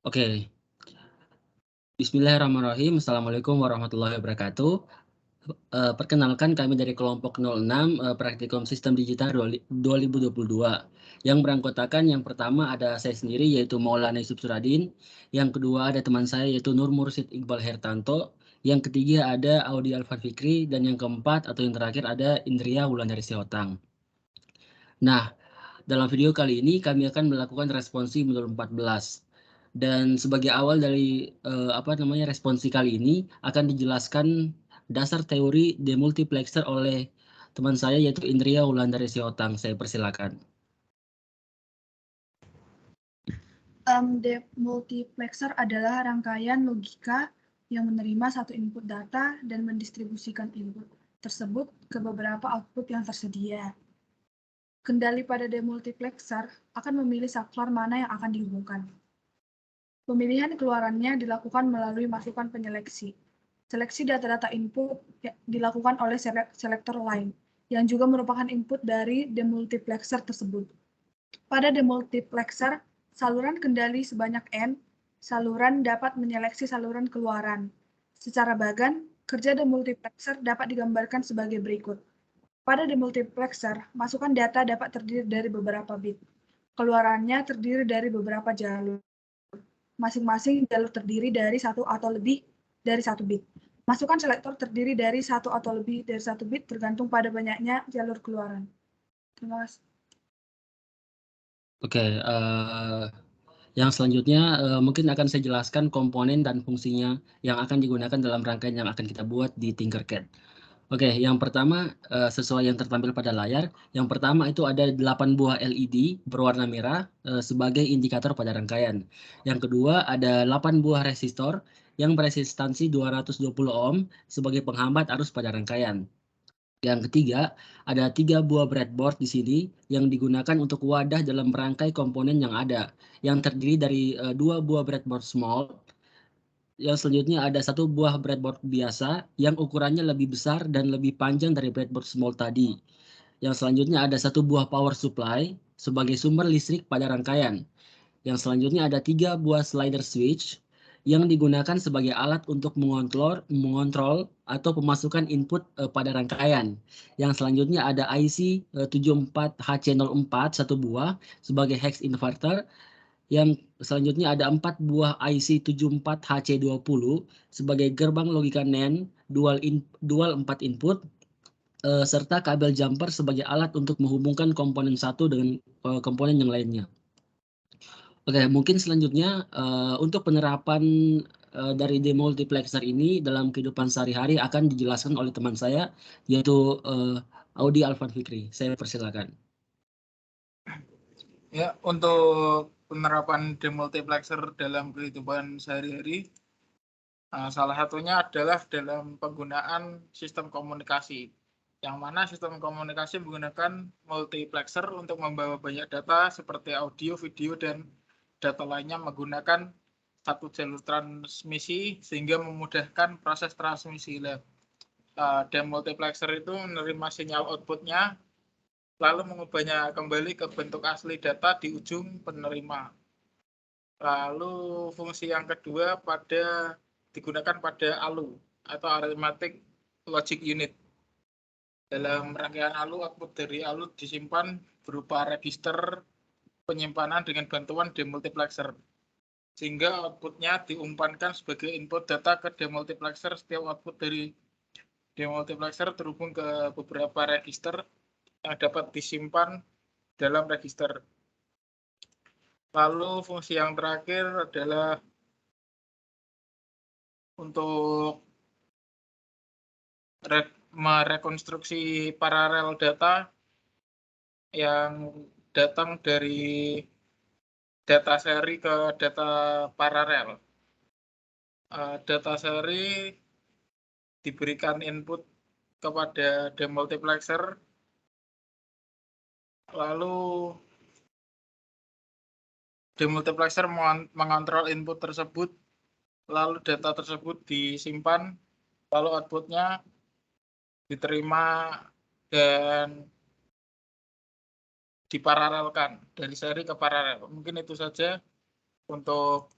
Oke, Bismillahirrahmanirrahim. Assalamualaikum warahmatullahi wabarakatuh. Perkenalkan kami dari kelompok 06 Praktikum Sistem Digital 2022 yang beranggotakan yang pertama ada saya sendiri yaitu Maulana Yusuf Suradin, yang kedua ada teman saya yaitu Nur Mursid Iqbal Hertanto, yang ketiga ada Audi Alfan Fikri, dan yang keempat atau yang terakhir ada Indria Wulandari Sihotan. Nah, dalam video kali ini kami akan melakukan responsi modul 14. Dan sebagai awal dari responsi kali ini akan dijelaskan dasar teori demultiplexer oleh teman saya yaitu Indria Wulandari Sihotan. Saya persilakan. Demultiplexer adalah rangkaian logika yang menerima satu input data dan mendistribusikan input tersebut ke beberapa output yang tersedia. Kendali pada demultiplexer akan memilih saklar mana yang akan dihubungkan. Pemilihan keluarannya dilakukan melalui masukan penyeleksi. Seleksi data-data input dilakukan oleh selektor lain, yang juga merupakan input dari demultiplexer tersebut. Pada demultiplexer, saluran kendali sebanyak N, saluran dapat menyeleksi saluran keluaran. Secara bagan, kerja demultiplexer dapat digambarkan sebagai berikut. Pada demultiplexer, masukan data dapat terdiri dari beberapa bit. Keluarannya terdiri dari beberapa jalur. Masing-masing jalur terdiri dari satu atau lebih dari satu bit. Masukan selektor terdiri dari satu atau lebih dari satu bit tergantung pada banyaknya jalur keluaran. Terima kasih. Oke, yang selanjutnya mungkin akan saya jelaskan komponen dan fungsinya yang akan digunakan dalam rangkaian yang akan kita buat di Tinkercad. Oke, yang pertama sesuai yang tertampil pada layar, yang pertama itu ada 8 buah LED berwarna merah sebagai indikator pada rangkaian. Yang kedua ada 8 buah resistor yang beresistansi 220 ohm sebagai penghambat arus pada rangkaian. Yang ketiga, ada 3 buah breadboard di sini yang digunakan untuk wadah dalam merangkai komponen yang ada, yang terdiri dari 2 buah breadboard small. Yang selanjutnya ada 1 buah breadboard biasa yang ukurannya lebih besar dan lebih panjang dari breadboard small tadi. Yang selanjutnya ada 1 buah power supply sebagai sumber listrik pada rangkaian. Yang selanjutnya ada 3 buah slider switch yang digunakan sebagai alat untuk mengontrol atau pemasukan input pada rangkaian. Yang selanjutnya ada IC 74HC04 1 buah sebagai hex inverter. Yang selanjutnya ada 4 buah IC 74HC20 sebagai gerbang logika NAND dual 4 input serta kabel jumper sebagai alat untuk menghubungkan komponen satu dengan komponen yang lainnya. Oke, mungkin selanjutnya untuk penerapan dari demultiplexer ini dalam kehidupan sehari-hari akan dijelaskan oleh teman saya yaitu Audi Alfan Fikri. Saya persilakan. Ya, untuk penerapan demultiplexer dalam kehidupan sehari-hari, salah satunya adalah dalam penggunaan sistem komunikasi, yang mana sistem komunikasi menggunakan multiplexer untuk membawa banyak data seperti audio, video, dan data lainnya menggunakan satu jalur transmisi sehingga memudahkan proses transmisi. Demultiplexer itu menerima sinyal outputnya lalu mengubahnya kembali ke bentuk asli data di ujung penerima. Lalu fungsi yang kedua digunakan pada ALU atau Arithmetic Logic Unit. Dalam rangkaian ALU, output dari ALU disimpan berupa register penyimpanan dengan bantuan demultiplexer, sehingga outputnya diumpankan sebagai input data ke demultiplexer. Setiap output dari demultiplexer terhubung ke beberapa register yang dapat disimpan dalam register. Lalu fungsi yang terakhir adalah untuk merekonstruksi paralel data yang datang dari data seri ke data paralel. Data seri diberikan input kepada demultiplexer, lalu demultiplexer mengontrol input tersebut, lalu data tersebut disimpan, lalu outputnya diterima dan diparalelkan dari seri ke paralel. Mungkin itu saja untuk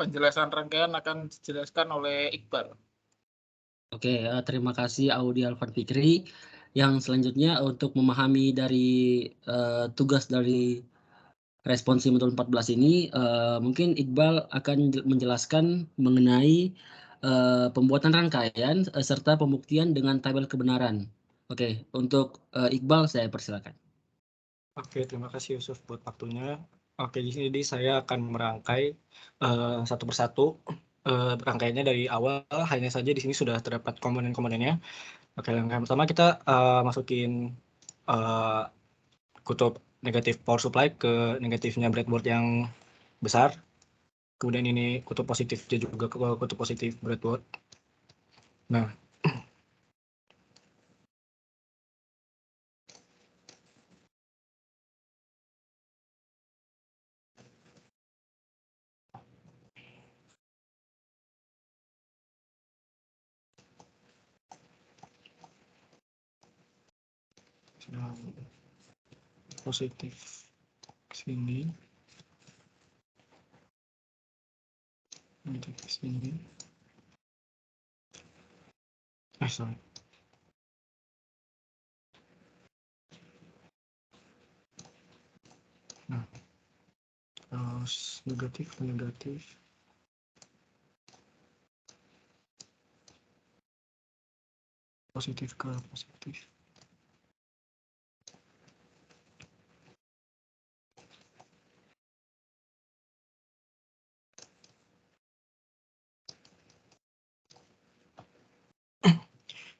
penjelasan rangkaian akan dijelaskan oleh Iqbal. Oke, terima kasih Audi Alvan Fikri. Yang selanjutnya untuk memahami dari tugas dari responsi modul 14 ini, mungkin Iqbal akan menjelaskan mengenai pembuatan rangkaian serta pembuktian dengan tabel kebenaran. Oke, untuk Iqbal saya persilakan. Oke, terima kasih Yusuf buat waktunya. Oke, di sini saya akan merangkai satu persatu rangkaiannya dari awal. Hanya saja di sini sudah terdapat komponen-komponennya. Oke, yang pertama kita masukin kutub negatif power supply ke negatifnya breadboard yang besar. Kemudian ini kutub positifnya juga ke kutub positif breadboard. Nah, positif sini, negatif sini. Sorry. Nah, terus negatif ke negatif. Positif ke positif.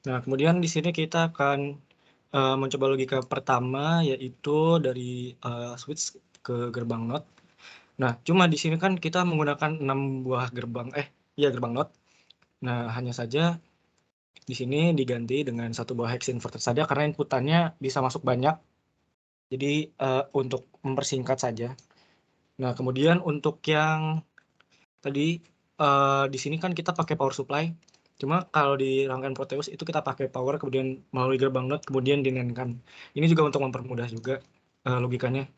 Nah, kemudian di sini kita akan mencoba logika pertama, yaitu dari switch ke gerbang NOT. Nah, cuma di sini kan kita menggunakan 6 buah gerbang, gerbang NOT. Nah, hanya saja di sini diganti dengan 1 buah hex inverter saja karena inputannya bisa masuk banyak. Jadi untuk mempersingkat saja. Nah, kemudian untuk yang tadi di sini kan kita pakai power supply. Cuma kalau di rangkaian Proteus itu kita pakai power kemudian melalui gerbang NOT kemudian dinenkan. Ini juga untuk mempermudah juga logikanya.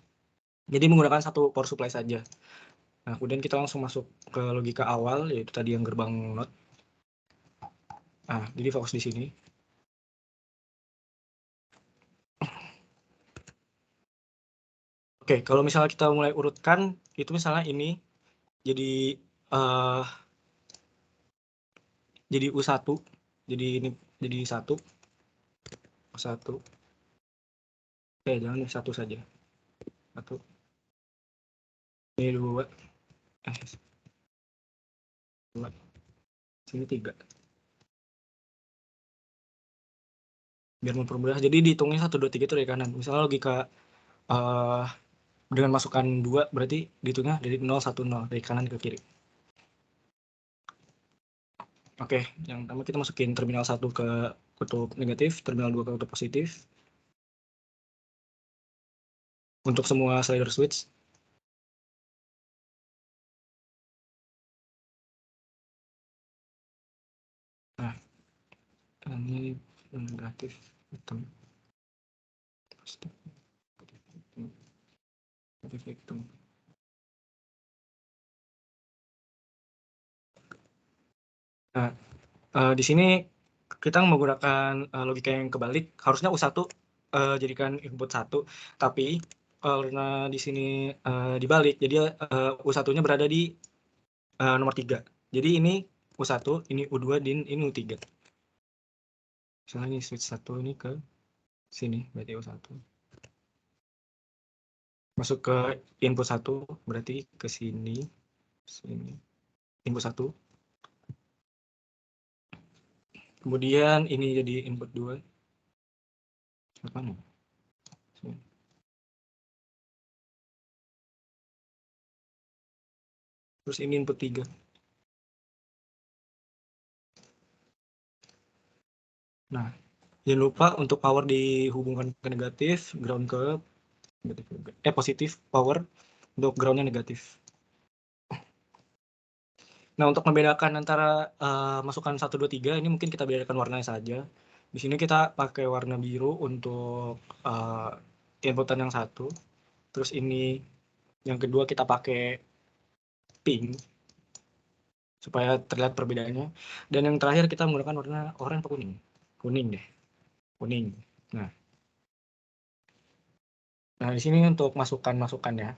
Jadi menggunakan 1 power supply saja. Nah, kemudian kita langsung masuk ke logika awal yaitu tadi yang gerbang NOT. Nah, jadi fokus di sini. Oke, kalau misalnya kita mulai urutkan itu misalnya ini jadi jadi U1. Jadi ini jadi 1. U1. Oke, jangan 1 saja. 1. Ini 2. 2. Sini 3. Biar mempermudah. Jadi dihitungnya 1, 2, 3 itu dari kanan. Misalnya logika dengan masukkan 2 berarti dihitungnya dari 0, 1, 0 dari kanan ke kiri. Oke, yang pertama kita masukin terminal 1 ke kutub negatif, terminal 2 ke kutub positif. Untuk semua slider switch. Nah, ini negatif hitam. Positif hitam. Nah, di sini kita menggunakan logika yang kebalik. Harusnya U1 jadikan input 1, tapi karena di sini dibalik, jadi U1-nya berada di nomor 3. Jadi ini U1, ini U2, dan ini U3. Misalnya ini switch 1 ini ke sini, berarti U1. Masuk ke input 1, berarti ke sini, sini. Input 1. Kemudian ini jadi input 2. Mana? Sini. Terus ini input 3. Nah, jangan lupa untuk power dihubungkan ke negatif, ground ke negatif juga. Positif power untuk groundnya negatif. Nah, untuk membedakan antara masukan 1, 2, 3 ini mungkin kita bedakan warnanya saja. Di sini kita pakai warna biru untuk inputan yang 1. Terus ini yang kedua kita pakai pink. supaya terlihat perbedaannya. Dan yang terakhir kita menggunakan warna oranye atau kuning. Kuning deh. Kuning. Nah, di sini untuk masukan-masukan ya.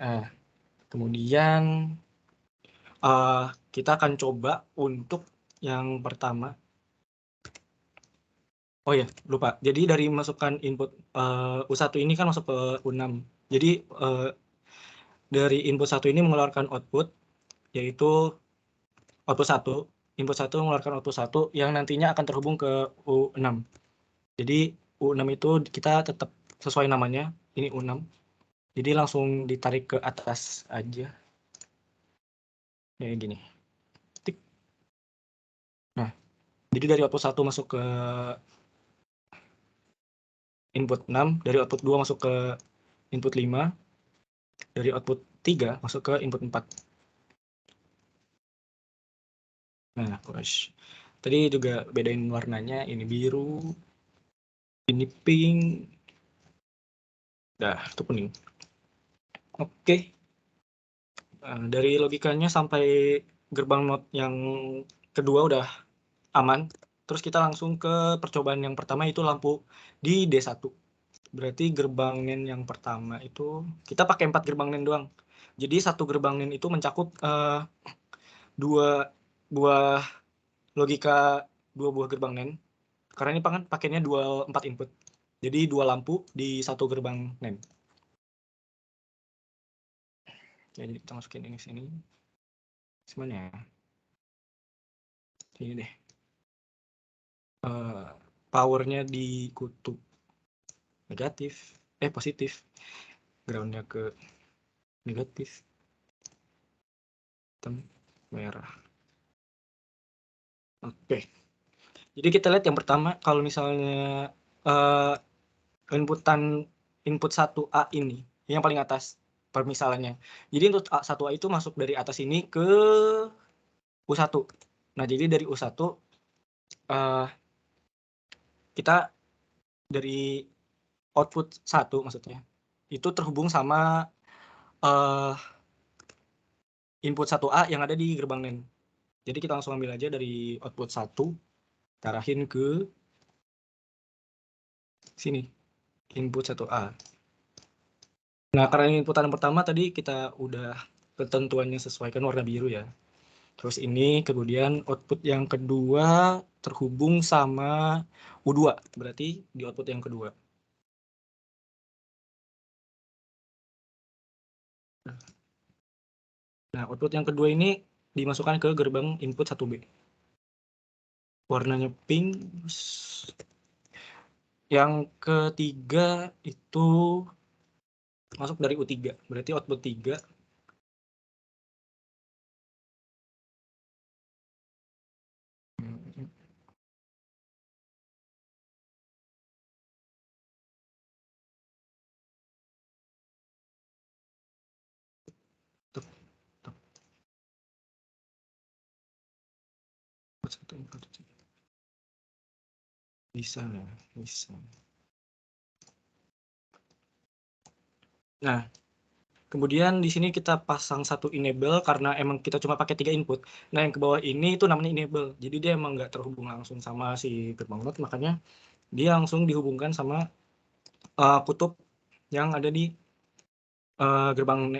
Nah, kemudian kita akan coba untuk yang pertama. Oh ya, lupa. Jadi dari masukan input U1 ini kan masuk ke U6. Jadi dari input 1 ini mengeluarkan output, yaitu output 1. Input 1 mengeluarkan output 1 yang nantinya akan terhubung ke U6. Jadi U6 itu kita tetap sesuai namanya, ini U6. Jadi langsung ditarik ke atas aja. Kayak gini. Tik. Nah, jadi dari output 1 masuk ke input 6, dari output 2 masuk ke input 5, dari output 3 masuk ke input 4. Nah, tadi juga bedain warnanya, ini biru, ini pink, itu kuning. Oke. Dari logikanya sampai gerbang not yang kedua udah aman. Terus kita langsung ke percobaan yang pertama, itu lampu di D1. Berarti gerbang NEN yang pertama itu kita pakai 4 gerbang NEN doang. Jadi satu gerbang NEN itu mencakup dua buah logika, 2 buah gerbang NEN. Karena ini pakainya 4 input. Jadi 2 lampu di satu gerbang NEN. Jadi kita masukin ini sini. Semuanya. Ini deh. Powernya di kutub negatif, positif. Groundnya ke negatif. Hitam, merah. Oke. Jadi kita lihat yang pertama, kalau misalnya input 1A ini, yang paling atas permisalannya. Jadi input 1A itu masuk dari atas ini ke U1. Nah, jadi dari U1 kita dari output 1 maksudnya itu terhubung sama input 1A yang ada di gerbang NEN. Jadi kita langsung ambil aja dari output 1, kita arahin ke sini, input 1A. Nah, karena inputan yang pertama tadi kita udah ketentuannya sesuaikan warna biru ya. Terus ini kemudian output yang kedua terhubung sama U2, berarti di output yang kedua. Nah, output yang kedua ini dimasukkan ke gerbang input 1B. Warnanya pink. Yang ketiga itu masuk dari U3, berarti output 3. Bisa. Nah, kemudian di sini kita pasang satu enable karena emang kita cuma pakai 3 input. Nah, yang ke bawah ini itu namanya enable. Jadi dia emang nggak terhubung langsung sama si gerbang not, makanya dia langsung dihubungkan sama kutub yang ada di gerbang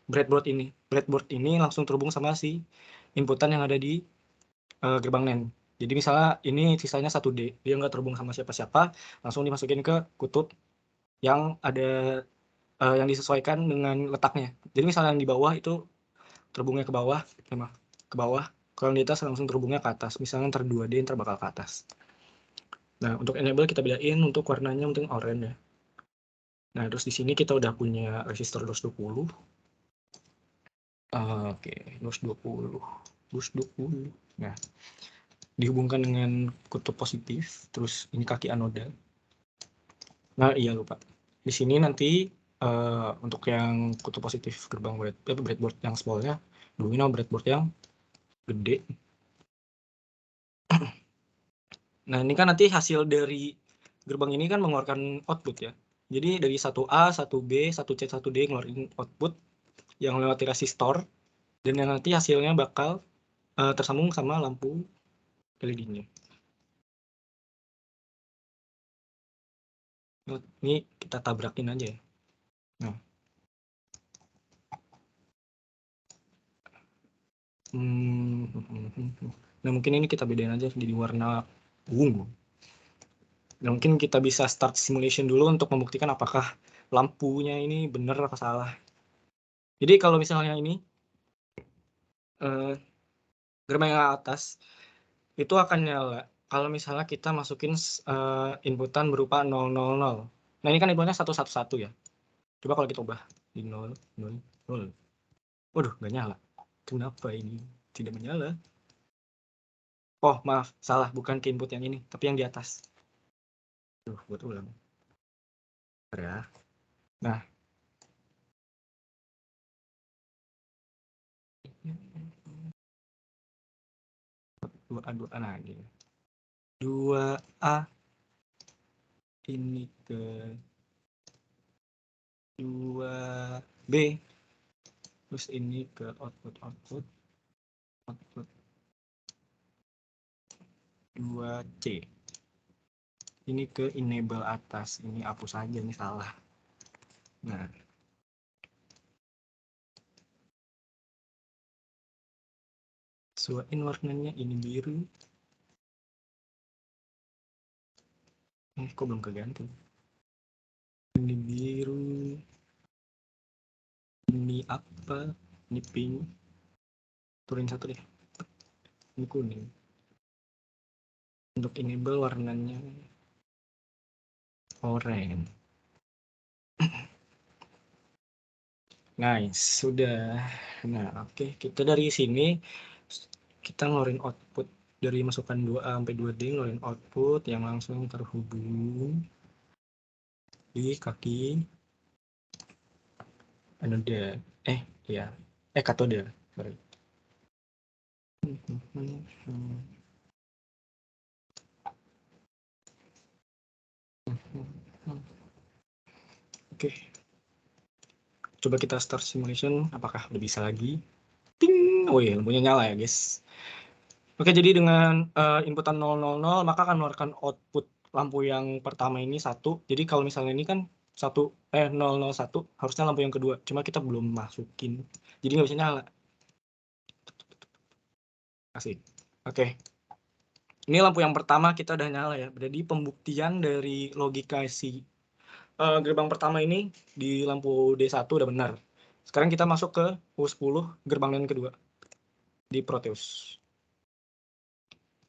breadboard ini. Breadboard ini langsung terhubung sama si inputan yang ada di gerbang NEN. Jadi misalnya ini sisanya 1D, dia nggak terhubung sama siapa-siapa, langsung dimasukin ke kutub yang ada yang disesuaikan dengan letaknya. Jadi misalnya yang di bawah itu terhubungnya ke bawah, kalau di atas langsung terhubungnya ke atas. Misalnya ntar 2D ntar bakal ke atas. Nah, untuk enable kita bedain untuk warnanya mungkin oranye ya. Nah, terus di sini kita udah punya resistor 220. Oke, 220. Nah, dihubungkan dengan kutub positif, terus ini kaki anoda. Nah, iya lupa. Di sini nanti untuk yang kutub positif gerbang breadboard yang smallnya, dihubungin sama breadboard yang gede. Nah, ini kan nanti hasil dari gerbang ini kan mengeluarkan output ya. Jadi dari 1A, 1B, 1C, 1D ngeluarin output yang melewati resistor. dan yang nanti hasilnya bakal tersambung sama lampu LED-nya. Ini kita tabrakin aja ya. Nah, nah mungkin ini kita bedain aja jadi warna ungu. Nah, mungkin kita bisa start simulation dulu untuk membuktikan apakah lampunya ini benar atau salah. Jadi kalau misalnya ini gerbang yang atas itu akan nyala kalau misalnya kita masukin inputan berupa 000. Nah ini kan inputnya 111 ya. Coba kalau kita ubah di 0, 0, 0. Waduh, nggak nyala. Kenapa ini tidak menyala? Oh, maaf. Salah. Bukan ke input yang ini, tapi yang di atas. Buat ulang. Ya. Nah. Dua A lagi. 2A. Ini ke 2B. Terus ini ke output 2C. Ini ke enable atas. Ini hapus aja, ini salah. Nah. Sesuaiin warnanya, ini biru. Kok belum keganti? Ini biru. Ini apa? Ini pink. Turunin satu deh. Ini kuning. Untuk enable warnanya oranye. Nice, sudah. Nah, oke. Kita dari sini kita ngeluarin output dari masukan 2A sampai 2D, ngeluarin output yang langsung terhubung di kaki anode. Ya. Katode. Sorry. Oke. Coba kita start simulation, apakah udah bisa lagi? Ting! Oh iya, lampunya nyala ya, guys. Oke, jadi dengan inputan 000, maka akan mengeluarkan output lampu yang pertama ini 1. Jadi kalau misalnya ini kan 001, harusnya lampu yang kedua. Cuma kita belum masukin. Jadi nggak bisa nyala. Asik. Oke. Ini lampu yang pertama kita udah nyala ya. Berarti pembuktian dari logika si gerbang pertama ini di lampu D1 udah benar. Sekarang kita masuk ke U10 gerbang yang kedua di Proteus.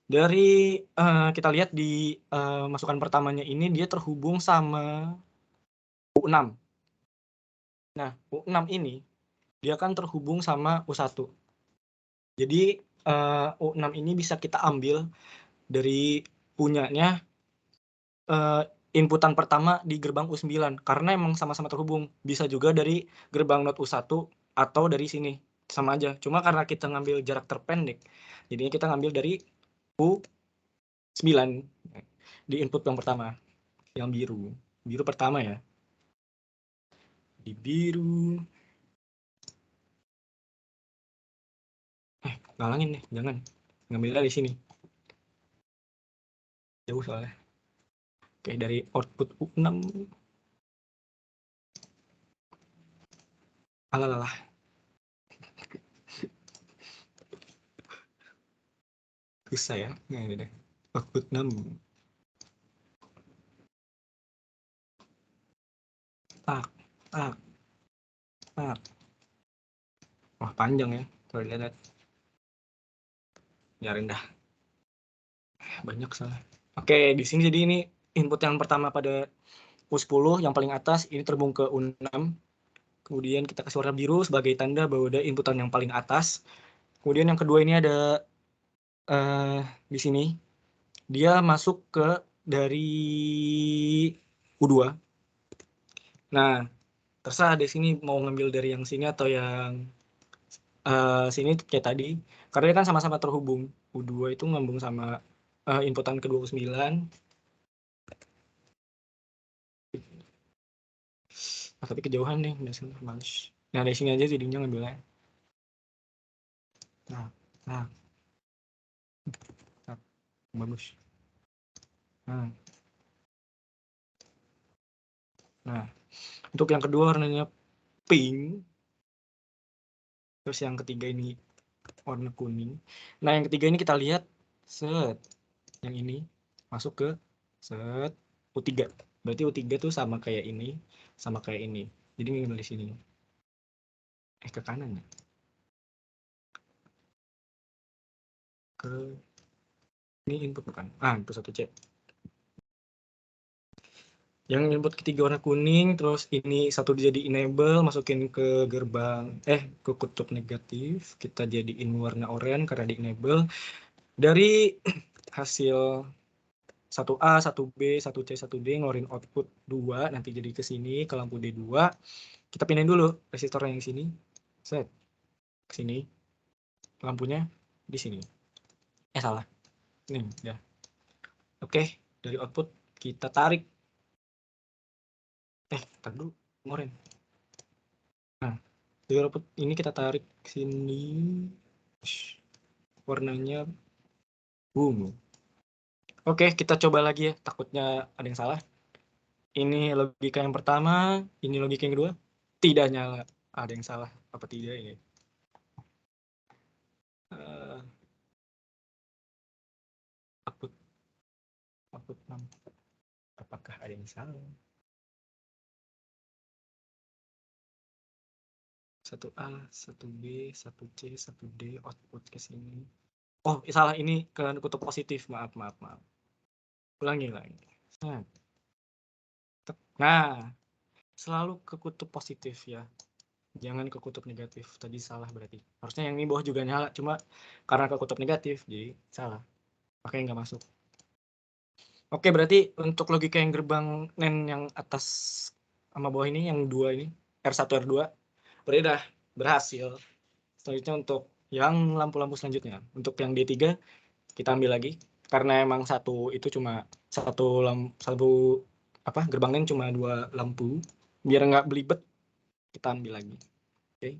Dari kita lihat di masukan pertamanya ini dia terhubung sama U6. Nah, U6 ini dia kan terhubung sama U1. Jadi U6 ini bisa kita ambil dari punyanya inputan pertama di gerbang U9 karena emang sama-sama terhubung. Bisa juga dari gerbang not U1 atau dari sini. Sama aja. Cuma karena kita ngambil jarak terpendek, jadinya kita ngambil dari U9 di input yang pertama. Yang biru. Biru pertama ya. Di biru. Ngalangin nih, jangan. Ngambil dari sini. Jauh soalnya. Oke, dari output U6. Alalah. Susah ya. Nah, ini deh. Output 6. Tak. Wah, panjang ya. Coba lihat. Biarin dah. Banyak salah. Oke, di sini jadi ini input yang pertama pada U10 yang paling atas ini terhubung ke U6. Kemudian kita kasih warna biru sebagai tanda bahwa ada inputan yang paling atas. Kemudian yang kedua ini ada di sini dia masuk ke dari U2. Nah, terserah di sini mau ngambil dari yang sini atau yang sini kayak tadi. Karena kan sama-sama terhubung. U2 itu ngambung sama inputan kedua U9. Tapi kejauhan nih, males. Nah, dari sini aja jadinya ngambilnya. Nah, bagus. Nah, untuk yang kedua warnanya pink. Terus yang ketiga ini warna kuning. Nah, yang ketiga ini kita lihat set. Yang ini masuk ke set U3. Berarti U3 tuh sama kayak ini, sama kayak ini. Jadi ngambil di sini. Ke kanan ya. Ke ini input bukan? Input 1C. Yang input ketiga warna kuning, terus ini satu jadi enable, masukin ke gerbang, ke kutub negatif, kita jadiin warna oranye karena di enable. Dari hasil 1A, 1B, 1C, 1D, ngeluarin output 2, nanti jadi ke sini, ke lampu D2. Kita pindahin dulu resistor yang di sini, set, ke sini, lampunya di sini. Salah. Nih, ya. Oke, dari output kita tarik. Tar dulu, ngoren. Nah, dari output ini kita tarik ke sini. Warnanya boom. Oke, kita coba lagi ya. Takutnya ada yang salah. Ini logika yang pertama, ini logika yang kedua. Tidak nyala. Ada yang salah apa tidak ini? Output 6. Apakah ada yang salah? 1A, 1B, 1C, 1D, output ke sini. Oh, salah, ini ke kutub positif. Maaf. Ulangi lagi. Nah, selalu ke kutub positif ya. Jangan ke kutub negatif. Tadi salah berarti. Harusnya yang ini bawah juga nyala. Cuma karena ke kutub negatif, jadi salah. Makanya nggak masuk. Oke, berarti untuk logika yang gerbang NAND yang atas sama bawah ini, yang dua ini, R1, R2, berarti udah berhasil. Selanjutnya untuk yang lampu-lampu selanjutnya. Untuk yang D3, kita ambil lagi. Karena emang satu itu cuma gerbang NAND cuma 2 lampu. Biar nggak belibet, kita ambil lagi. Oke.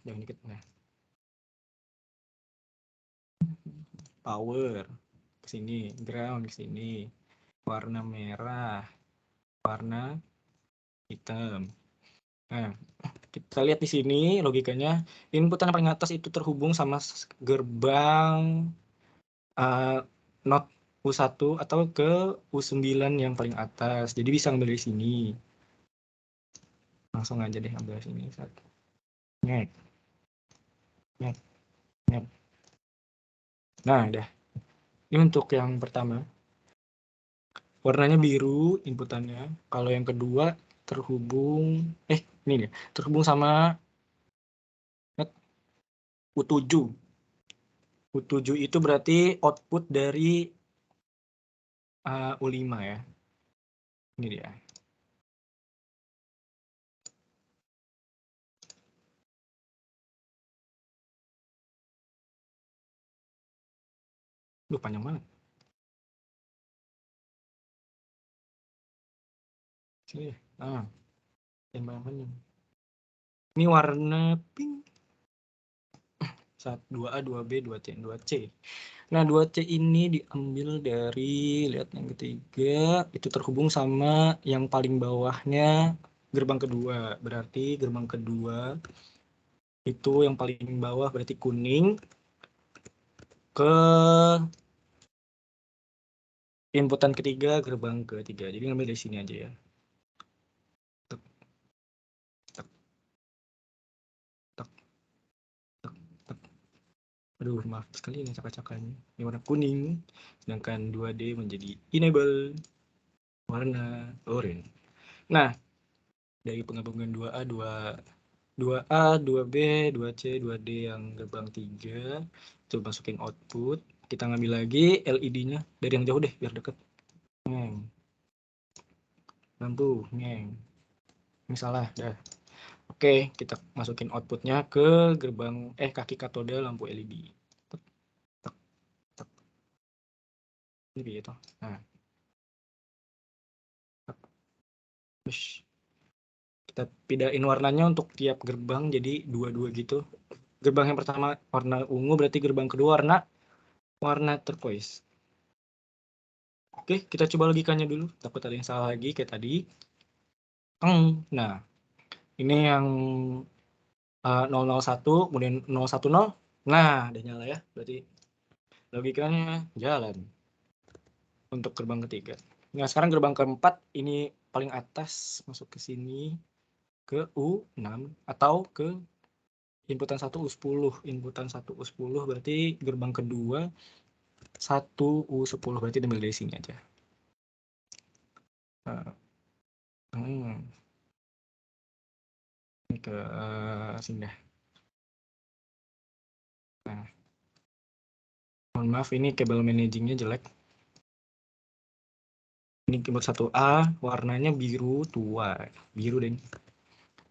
Jangan dikit. Nah. Power ke sini, ground ke sini, warna merah, warna hitam. Nah, kita lihat di sini logikanya, inputan paling atas itu terhubung sama gerbang not U1 atau ke U9 yang paling atas. Jadi bisa ambil di sini. Langsung aja deh ambil sini. Ngek. Nah, udah. Ini untuk yang pertama. Warnanya biru inputannya. Kalau yang kedua terhubung, ini dia, terhubung sama U7. U7 itu berarti output dari U5 ya. Ini dia. Panjang banget. Sini. Yang panjang. Ini warna pink. 2A, 2B, 2C, 2C. Nah, 2C ini diambil dari, lihat yang ketiga, itu terhubung sama yang paling bawahnya gerbang kedua. Berarti gerbang kedua itu yang paling bawah berarti kuning ke inputan ketiga, gerbang ketiga. Jadi ngambil dari sini aja ya. Aduh, maaf sekali ini cakap-cakapnya. Ini warna kuning, sedangkan 2D menjadi enable warna oranye. Nah, dari penggabungan 2A, 2B, 2C, 2D yang gerbang 3, itu masukin output. Kita ngambil lagi LED-nya dari yang jauh deh, biar deket. Lampu, ini salah, dah. Oke, kita masukin outputnya ke gerbang kaki katode lampu LED. Ini gitu. Nah, kita pindahin warnanya untuk tiap gerbang jadi 2-2 gitu. Gerbang yang pertama warna ungu, berarti gerbang kedua warna turquoise. Oke, kita coba logikanya dulu. Takut ada yang salah lagi kayak tadi. Nah, ini yang 001, kemudian 010. Nah, udah nyala ya. Berarti logikanya jalan untuk gerbang ketiga. Nah, sekarang gerbang keempat ini paling atas, masuk ke sini ke U6 atau ke inputan 1 U10. Inputan 1 U10 berarti gerbang kedua 1 U10, berarti ambil dari sini aja. Ini ke sini dah. Nah, mohon maaf ini kabel managingnya jelek. Ini keyboard 1A, warnanya biru tua, biru deh.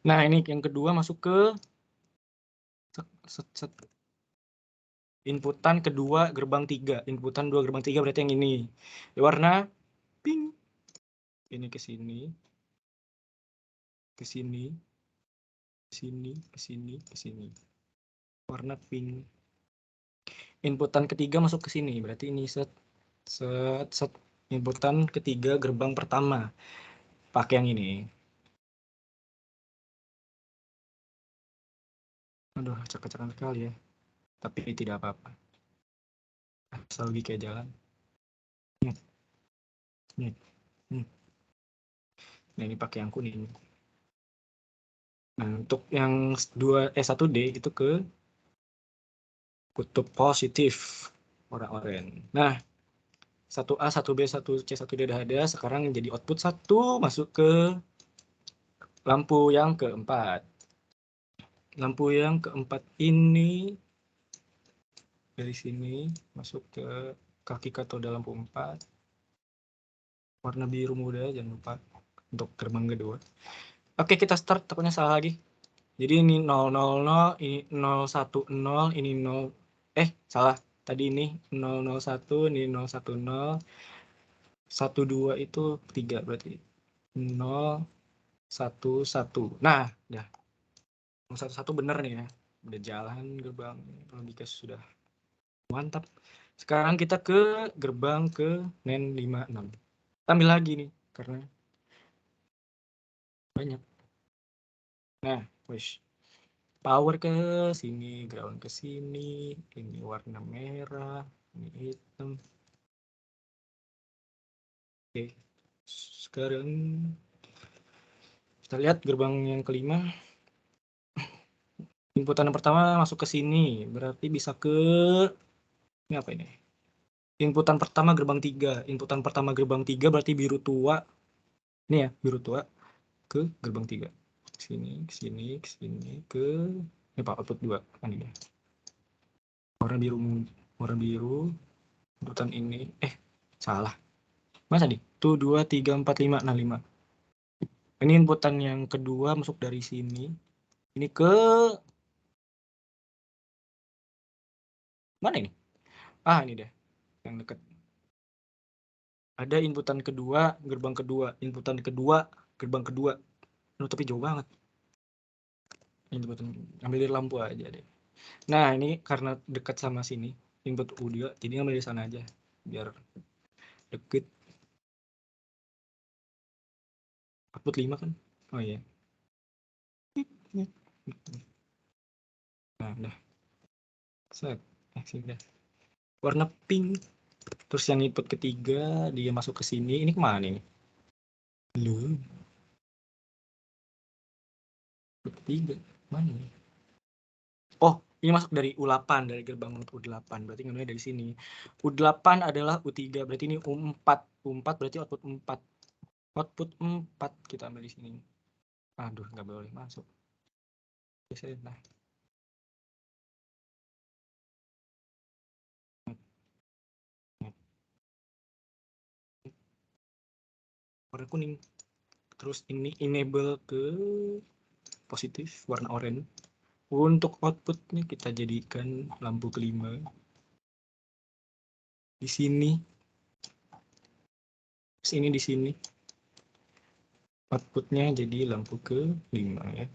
Nah, ini yang kedua masuk ke inputan kedua gerbang 3. Inputan 2 gerbang 3 berarti yang ini. Warna pink. Ini ke sini. Ke sini. Ke sini, ke sini, ke sini. Warna pink. Inputan ketiga masuk ke sini. Berarti ini set. Inputan ketiga gerbang pertama. Pakai yang ini. Aduh, acak-acakan sekali ya. Tapi tidak apa-apa. Asal logika jalan. Nah, ini pakai yang kuning. Nah, untuk yang 1D itu ke kutub positif warna oranye. Nah, 1A, 1B, 1C, 1D udah ada. Sekarang jadi output 1 masuk ke lampu yang keempat. Lampu yang keempat ini dari sini masuk ke kaki katoda lampu 4. Warna biru muda, jangan lupa untuk gerbang kedua. Oke, kita start, takutnya salah lagi. Jadi ini 000, ini 010, ini 0, salah. Tadi ini 001, ini 010, 12 itu 3 berarti 011. Nah, udah. 011 bener nih ya. Udah jalan gerbang, logika sudah mantap. Sekarang kita ke gerbang ke NEN 56. Ambil lagi nih karena banyak. Nah, wish. Power ke sini, ground ke sini, ini warna merah, ini hitam. Oke, sekarang kita lihat gerbang yang kelima. Inputan yang pertama masuk ke sini, berarti bisa ke ini apa ini? Inputan pertama gerbang 3. Inputan pertama gerbang 3 berarti biru tua. Ini ya, biru tua ke gerbang 3. Sini, ke sini, ke sini, ke ini Pak, output 2. Ini ya. Warna biru. Inputan ini salah. Masa nih? 1, 2, 3, 4, 5. Nah, 5. Ini inputan yang kedua masuk dari sini. Ini ke mana ini? Ini deh. Yang dekat. Ada inputan kedua, gerbang kedua. Inputan kedua, gerbang kedua. Tapi jauh banget. Inputan, ambil dari lampu aja deh. Nah, ini karena dekat sama sini. Input U2, jadi ambil di sana aja. Biar deket. Output 5 kan? Oh iya. Nah, udah. Set. Sini dah. Warna pink. Terus yang input ketiga, dia masuk ke sini. Ini kemana ini? Lu. Input ketiga. Mana ini? Oh, ini masuk dari U8, dari gerbang U8. Berarti ngambilnya dari sini. U8 adalah U3. Berarti ini U4. U4 berarti output 4. Output 4 kita ambil di sini. Aduh, nggak boleh masuk. Nah. Warna kuning. Terus ini enable ke positif, warna oranye. Untuk outputnya kita jadikan lampu kelima. Di sini. Terus ini di sini. outputnya jadi lampu ke 5 ya.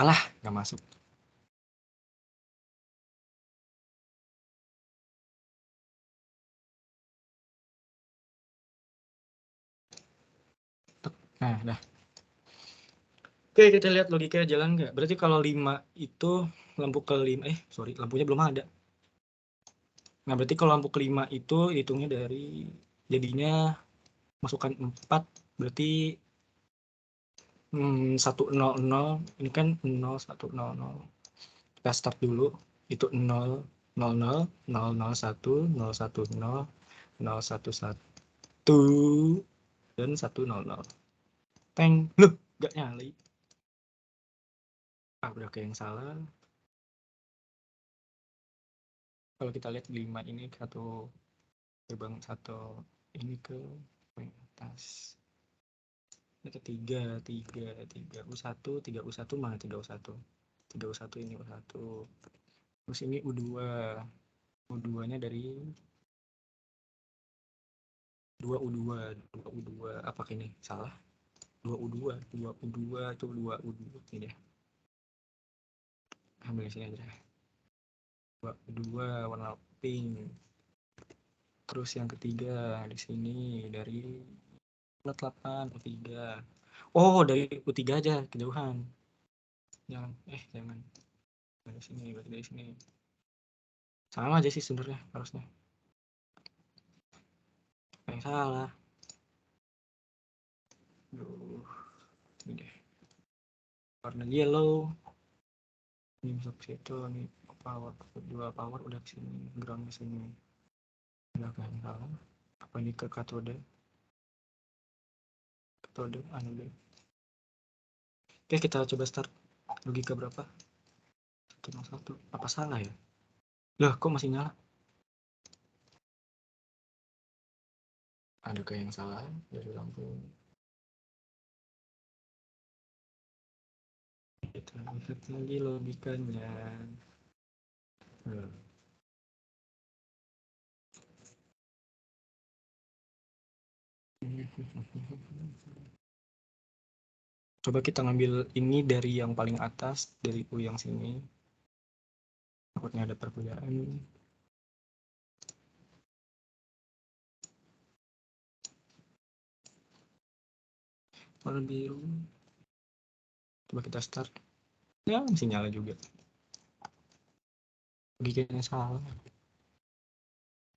Alah, nggak masuk. Nah, dah. Oke, kita lihat logikanya jalan nggak? Berarti kalau 5 itu lampu ke-5, lampunya belum ada. Nah, berarti kalau lampu ke-5 itu hitungnya dari, jadinya masukkan 4, berarti 100, ini kan 0100. Kita start dulu, itu 000, 001, 010, 011, dan 100. Peng, loh, nggak nyali. Udah kayak yang salah. Kalau kita lihat 5 ini satu gerbang satu ini ke atas. Itu 3 U1, 3 U1 mana 3 U1? 3 U1 ini U1. Terus ini U2. U2-nya dari 2 U2, 2 U2. Apakah ini salah? 2 U2, 2 U2 itu 2 U2 ini deh. Ambil sini aja. 2 U2 warna pink. Terus yang ketiga di sini dari 8 U3. Oh, dari U3 aja kejauhan. Jangan, jangan. Dari sini, berarti dari sini. Sama aja sih sebenarnya harusnya. Yang salah. Ini deh. Warna yellow. Ini masuk situ, nih power, 2 power udah kesini, ground kesini. Udah kan salah. Apa ini ke katode? Katode, anode. Oke, kita coba start. Logika berapa? 101. Apa salah ya? Loh, kok masih nyala? Ada kayak yang salah dari lampu. Kita lihat lagi logikanya. Coba kita ngambil ini dari yang paling atas, dari U yang sini. Takutnya ada perbedaan. Warna biru. Coba kita start. Ya, masih nyala juga. Logikanya salah.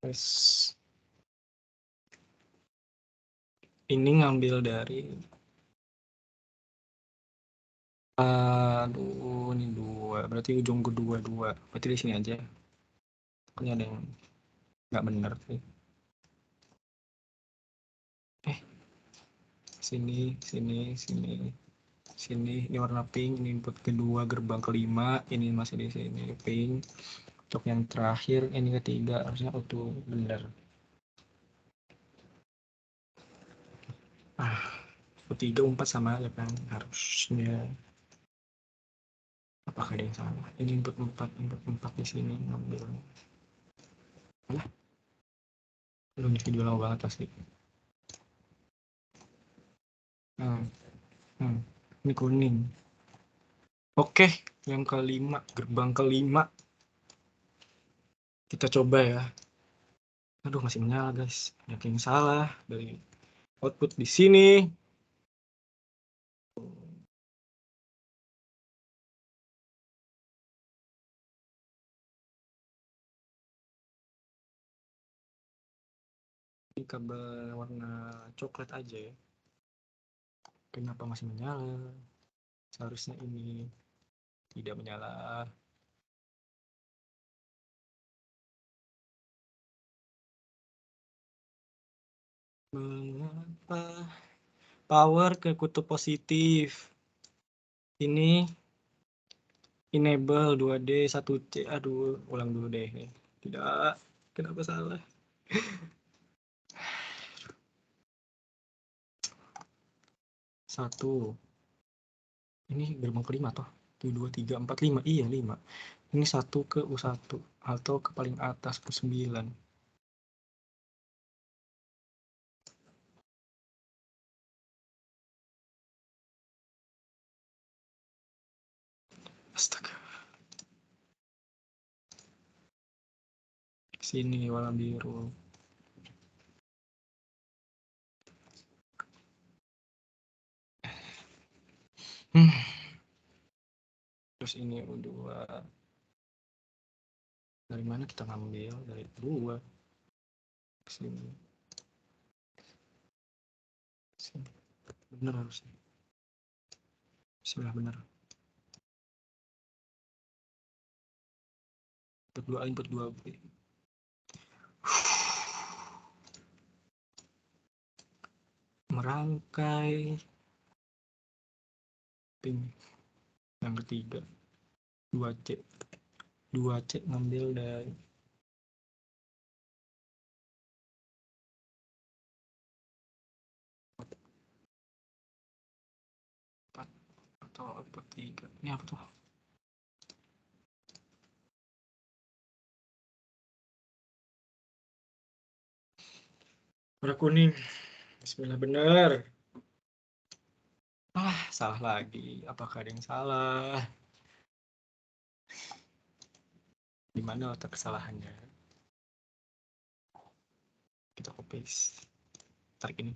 Terus ini ngambil dari ini 2, berarti ujung kedua 2. Berarti di sini aja. Pokoknya ada yang nggak benar sih. Sini. Ini warna pink. Ini input kedua, gerbang kelima. Ini masih di sini pink. Untuk yang terakhir, ini ketiga harusnya auto benar. U3, U4 sama aja kan harusnya. Apakah ada yang salah? Ini input 4 di sini ngambil. Lu ini video lama banget pasti. Ini kuning. Oke, yang kelima, gerbang kelima. Kita coba ya. Aduh, masih menyala guys. Ada yang salah dari output di sini. Ini kabel warna coklat aja ya. Kenapa masih menyala? Seharusnya ini tidak menyala. Mengapa power ke kutub positif? Ini enable 2D 1C. Aduh, ulang dulu deh. Tidak, kenapa salah? Satu. Ini gerbang kelima toh. 1, 2, 3, 4, 5. Iya, 5. Ini 1 ke U1 atau ke paling atas U9. Astaga. Sini warna biru. Terus ini U2. Dari mana kita ngambil? Dari 2. Sini. Sini. Bener harusnya. Bismillah bener. Input 2A, input 2B. Merangkai ping yang ketiga 2C ngambil dari atau output 3. Ini apa tuh? Warna kuning. Bismillah benar. Salah lagi. Apakah ada yang salah? Di mana letak kesalahannya? Kita copy. Tarik ini.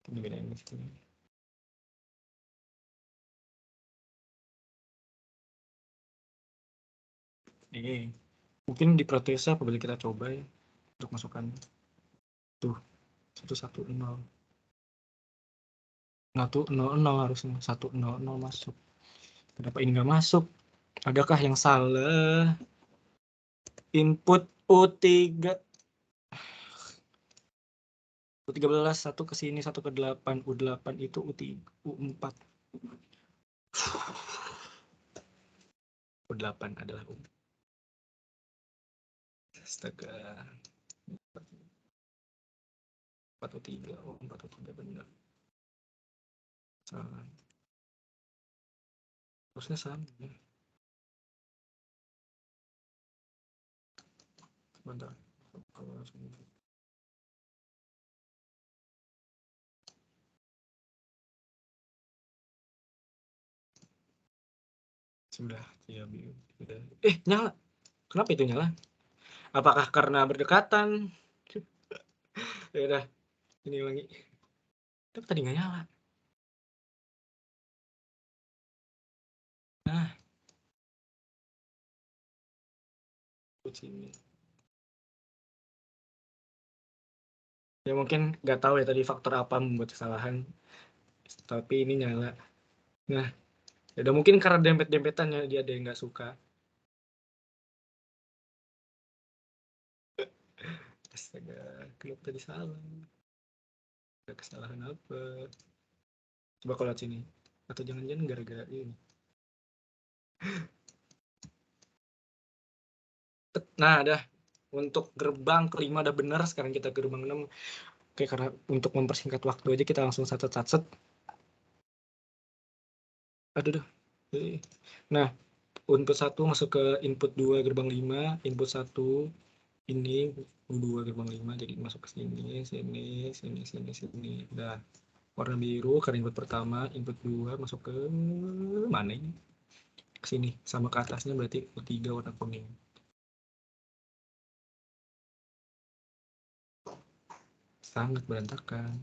Ini bedain di sini. Mungkin di protesa apabila kita coba ya untuk masukkan tuh 110. Nah tuh 00 harusnya 100 masuk. Kenapa ini nggak masuk? Adakah yang salah? Input U3 U13 satu ke sini 1 ke 8 U8 itu U4 U8 adalah U. Astaga. 4 U3 4 U3 benar. Salah. Harusnya sama ya. Bentar. Sudah, ya, sudah. Nyala. Kenapa itu nyala? Apakah karena berdekatan? Ya udah, ini lagi. Tapi tadi nggak nyala. Nah, sini. Ya mungkin nggak tahu ya tadi faktor apa membuat kesalahan. Tapi ini nyala. Nah, ya udah mungkin karena dempet-dempetannya dia ada yang nggak suka. Astaga, kenapa tadi salah? Ada kesalahan apa? Coba kalau lihat sini. Atau jangan-jangan gara-gara ini. Nah, dah. Untuk gerbang kelima udah benar. Sekarang kita gerbang 6. Oke, karena untuk mempersingkat waktu aja kita langsung satset. Aduh. Nah, input 1 masuk ke input 2 gerbang 5. Input 1 ini 2 gerbang 5. Jadi masuk ke sini. Udah. Warna biru karena input pertama, input 2 masuk ke mana ini? Ke sini, sama ke atasnya berarti U3 warna kuning. Sangat berantakan.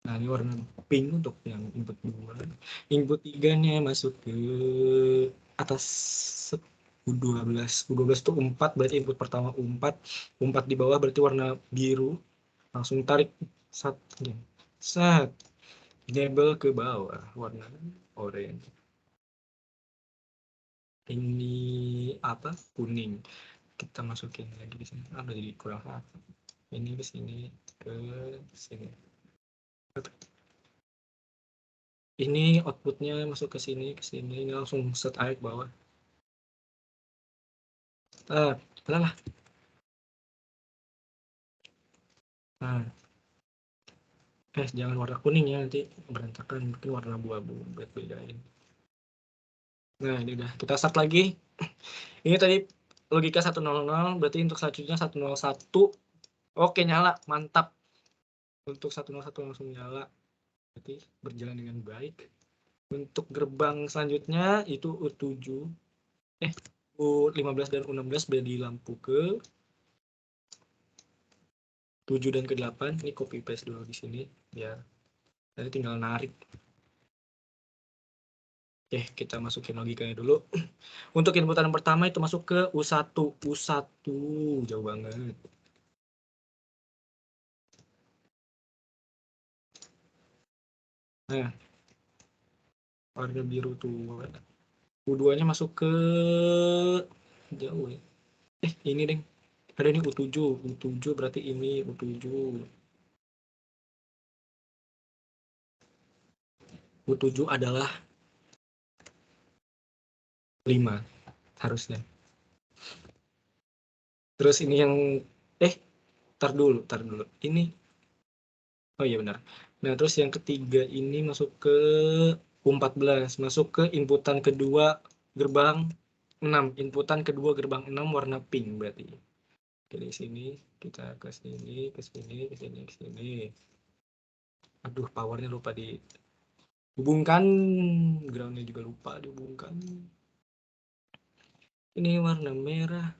Nah, ini warna pink untuk yang input 2. Input 3-nya masuk ke atas U12. U12 itu U4, berarti input pertama U4. U4 di bawah berarti warna biru. Langsung tarik set. Enable ke bawah warna orange. Ini apa? Kuning. Kita masukin lagi di sini. Udah jadi kurang satu. Ini ke sini, ke sini. Ini outputnya masuk ke sini. Ini langsung set air ke bawah. Lah. Nah. Jangan warna kuning ya, nanti berantakan. Mungkin warna abu-abu buat bedain. Nah, ini udah. Kita start lagi. Ini tadi logika 100, berarti untuk selanjutnya 101. Oke, nyala. Mantap. Untuk 101 langsung nyala. Berarti berjalan dengan baik. Untuk gerbang selanjutnya itu U7. U15 dan U16 beda di lampu ke 7 dan ke 8. Ini copy paste dulu di sini ya. Nanti tinggal narik. Oke, kita masukin logikanya dulu. Untuk inputan pertama itu masuk ke U1. U1 jauh banget. Nah, warna biru tua. U2-nya masuk ke jauh ya. Ini deh. Ada ini U7. U7 berarti ini U7. U7 adalah 5 harusnya. Terus ini yang tar dulu. Ini oh iya benar. Nah, terus yang ketiga ini masuk ke U14, masuk ke inputan kedua gerbang 6. Inputan kedua gerbang 6 warna pink berarti. Dari sini kita ke sini, ke sini, ke sini, ke sini. Aduh, powernya lupa dihubungkan. Groundnya juga lupa dihubungkan. Ini warna merah,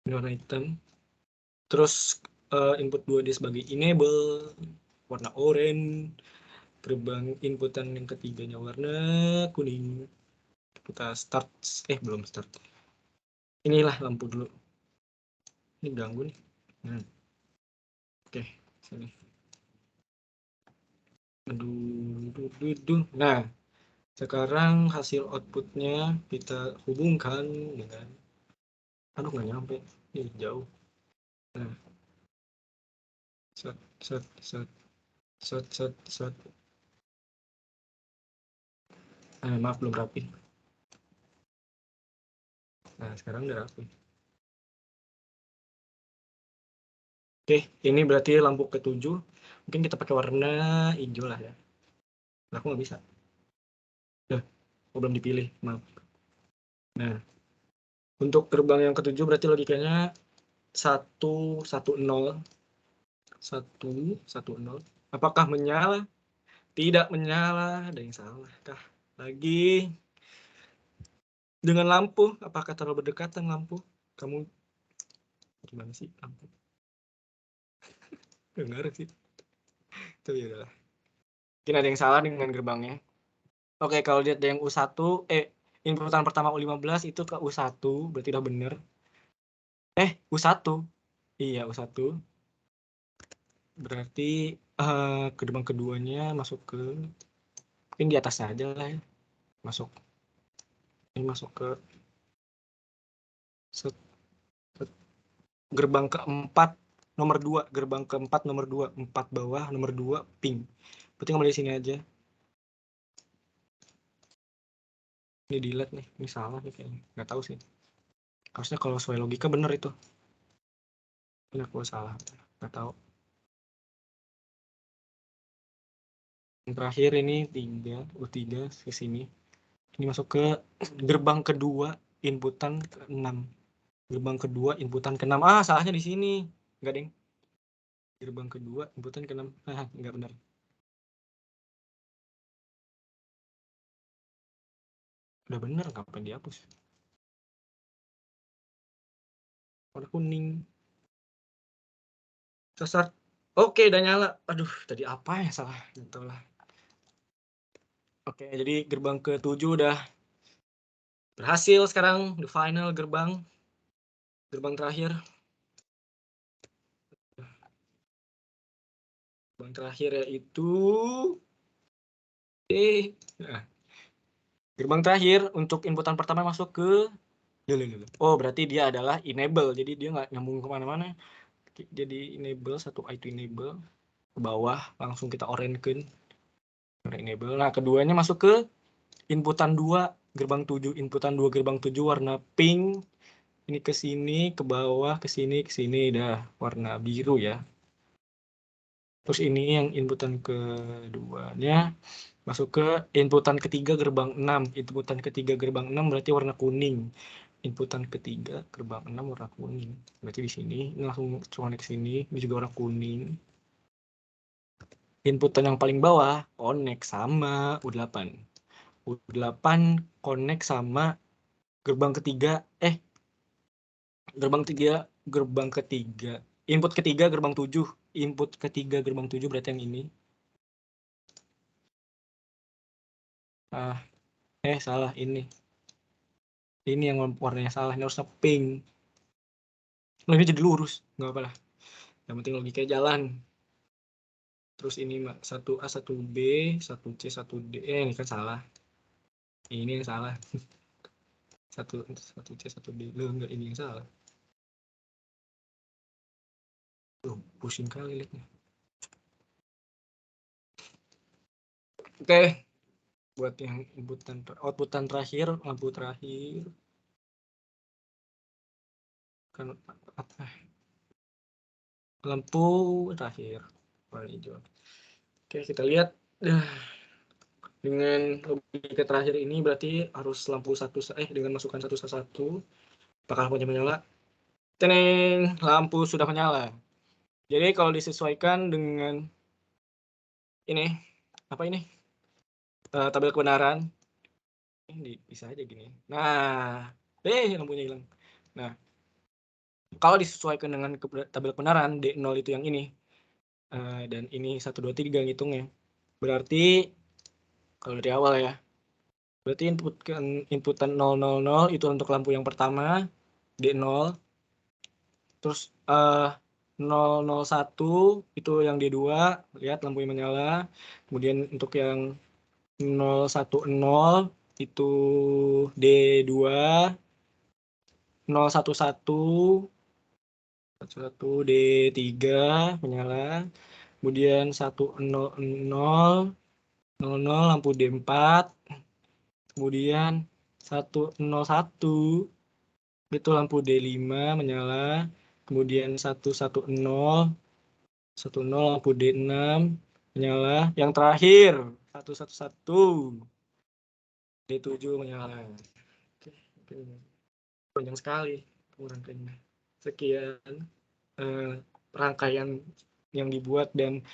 ini warna hitam. Terus input 2D sebagai enable, warna oranye. Gerbang inputan yang ketiganya warna kuning. Kita start, belum start. Inilah lampu dulu. Ini ganggu nih. Oke, sini. Aduh. Nah, sekarang hasil outputnya kita hubungkan dengan, aduh nggak nyampe, ini jauh. Nah, set. Maaf belum rapi. Nah, sekarang udah rapi. Oke, ini berarti lampu ke-7. Mungkin kita pakai warna hijau lah ya. Nah, aku nggak bisa. Belum dipilih, maaf. Nah, untuk gerbang yang ke-7 berarti logikanya 110. Apakah menyala? Tidak menyala. Ada yang salah kah? Lagi. Dengan lampu, apakah terlalu berdekatan lampu? Kamu gimana sih lampu? Dengar sih. Itu ya udahlah. Mungkin ada yang salah dengan gerbangnya. Oke, kalau lihat yang U1, inputan pertama U15 itu ke U1, berarti udah bener. U1. Iya, U1. Berarti gerbang keduanya masuk ke, mungkin di atasnya aja lah ya. Ini masuk ke gerbang keempat nomor 2. Gerbang keempat nomor 2. 4 bawah nomor 2 pink. Berarti ngambil di sini aja. Ini delete nih. Ini salah nih kayaknya. Nggak tahu sih. Harusnya kalau sesuai logika bener itu. Ini aku salah. Nggak tahu. Yang terakhir ini 3. U3 ke sini. Ini masuk ke gerbang kedua inputan ke-6. Gerbang kedua inputan ke-6. Salahnya di sini. Enggak, Deng. Gerbang kedua inputan ke-6. Enggak benar. Udah benar, kapan dihapus? Warna kuning. Start. Oke, udah nyala. Aduh, tadi apa ya salah? Gitu lah. Oke, jadi gerbang ke-7 udah berhasil sekarang. The final gerbang terakhir. Gerbang terakhir yaitu gerbang terakhir untuk inputan pertama masuk ke berarti dia adalah enable, jadi dia nggak nyambung kemana-mana. Jadi enable, satu itu enable ke bawah langsung kita orange-kan enable. Nah, keduanya masuk ke inputan 2 gerbang 7, inputan 2 gerbang 7 warna pink. Ini ke sini, ke bawah, ke sini dah warna biru ya. Terus ini yang inputan keduanya masuk ke inputan ketiga gerbang 6. Inputan ketiga gerbang 6 berarti warna kuning. Inputan ketiga gerbang 6 warna kuning. Berarti di sini ini langsung cuma ke sini, ini juga warna kuning. inputan yang paling bawah connect sama U8. U8 connect sama gerbang ketiga, gerbang ketiga, input ketiga gerbang 7, input ketiga gerbang 7 berarti yang ini. Salah ini. Ini yang warnanya salah, ini harusnya pink. Ini jadi lurus, nggak apa-apa lah. Yang penting logikanya jalan. Terus ini 1A, 1B, 1C, 1D. Ini kan salah. Ini yang salah. 1C, 1D. Loh, enggak, ini yang salah. Loh, pusing kali lihatnya. Oke. Buat yang outputan terakhir, lampu terakhir. Kan apa? Lampu terakhir warna hijau. Oke, kita lihat dengan logika terakhir ini berarti harus lampu dengan masukan satu. Apakah lampunya menyala? Teneng, lampu sudah menyala. Jadi kalau disesuaikan dengan ini, apa ini? Tabel kebenaran. Ini bisa aja gini. Nah, lampunya hilang. Nah, kalau disesuaikan dengan tabel kebenaran D0 itu yang ini. Dan ini 1, 2, 3 ngitungnya. Berarti kalau dari awal ya. Berarti inputan 000 itu untuk lampu yang pertama D0. Terus 001 itu yang D2, lihat lampunya menyala. Kemudian untuk yang 010 itu D2, 011 D3 menyala. Kemudian 100 lampu D4. Kemudian 101 itu lampu D5 menyala. Kemudian 110 lampu D6 menyala. Yang terakhir 111 D7 menyala. Oke. Panjang sekali rangkaiannya. Sekian rangkaian yang dibuat dan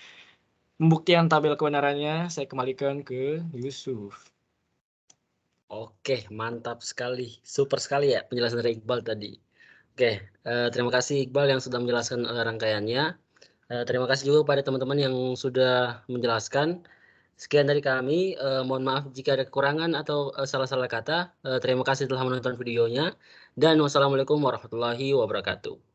pembuktian tabel kebenarannya saya kembalikan ke Yusuf. Oke, mantap sekali. Super sekali ya penjelasan dari Iqbal tadi. Oke, terima kasih Iqbal yang sudah menjelaskan rangkaiannya. Terima kasih juga kepada teman-teman yang sudah menjelaskan. Sekian dari kami. Mohon maaf jika ada kekurangan atau salah-salah kata. Terima kasih telah menonton videonya. Dan wassalamualaikum warahmatullahi wabarakatuh.